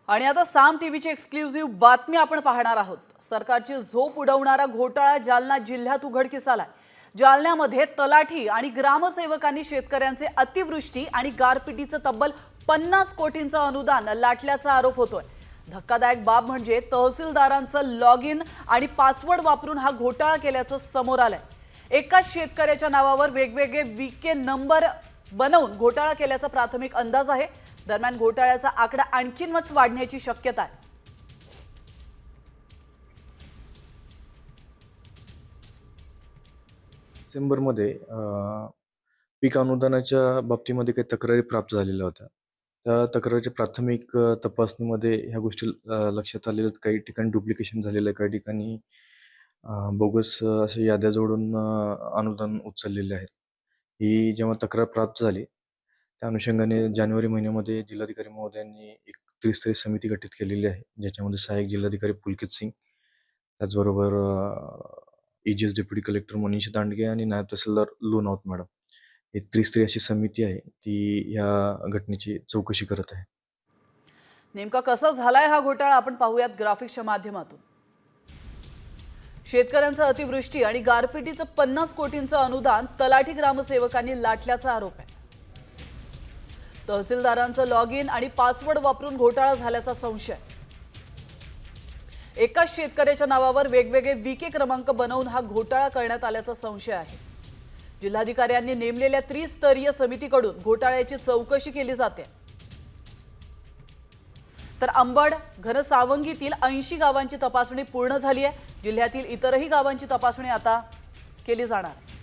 आणि आता साम टीव्हीची एक्सक्लुझिव्ह बातमी आपण पाहणार आहोत। सरकारची झोप उडवणारा घोटाळा जालना जिल्ह्यात उघडकीस आलाय। जालन्यामध्ये तलाठी आणि ग्रामसेवकांनी शेतकऱ्यांचे अतिवृष्टी आणि गारपिटीचं तब्बल 50 कोटींचं अनुदान लाटल्याचा आरोप होतोय। धक्कादायक बाब म्हणजे तहसीलदारांचं लॉग इन आणि पासवर्ड वापरून हा घोटाळा केल्याचं समोर आलंय। एकाच शेतकऱ्याच्या नावावर वेगवेगळे वीके नंबर बनवून घोटाळा केल्याचा प्राथमिक अंदाज आहे। दरम्यान घोटाळ्याचा आकडा आणखीनच वाढण्याची शक्यता आहे। डिसेंबरमध्ये पीक अनुदानाच्या बाबतीमध्ये काही तक्रारी प्राप्त झालेल्या होत्या। त्या तक्रारीच्या प्राथमिक तपासणीमध्ये ह्या गोष्टी लक्षात आलेल्या आहेत। काही ठिकाणी डुप्लिकेशन झालेलं आहे, काही ठिकाणी बोगस अशा याद्या जोडून अनुदान उचललेले आहेत। ही जेव्हा तक्रार प्राप्त झाली त्या अनुषंगाने जानेवारी महिन्यामध्ये जिल्हाधिकारी महोदयांनी एक त्रिस्तरीय समिती गठीत केलेली आहे, ज्याच्यामध्ये सहाय्यक जिल्हाधिकारी पुलकित सिंग, त्याचबरोबर EGS deputy collector Manish Dandge आणि नायब तहसीलदार लोणावत मॅडम, ही त्रिस्तरीय अशी समिती आहे ती या घटनेची चौकशी करत आहे। नेमका कसा झालाय हा घोटाळा आपण पाहूयात ग्राफिक्सच्या माध्यमातून। शेतकऱ्यांचं अतिवृष्टी आणि गारपिटीचं 50 कोटींचं अनुदान तलाठी ग्रामसेवकांनी लाटल्याचा आरोप आहे। तहसीलदारांचं लॉग इन आणि पासवर्ड वापरून घोटाळा झाल्याचा संशय। एकाच शेतकऱ्याच्या नावावर वेगवेगळे वीके क्रमांक बनवून हा घोटाळा करण्यात आल्याचा संशय आहे। जिल्हाधिकाऱ्यांनी नेमलेल्या त्रिस्तरीय समितीकडून घोटाळ्याची चौकशी केली जाते। तर अंबड घनसावंगीतील 80 गावांची तपासणी पूर्ण झाली आहे। जिल्ह्यातील इतरही गावांची तपासणी आता केली जाणार आहे।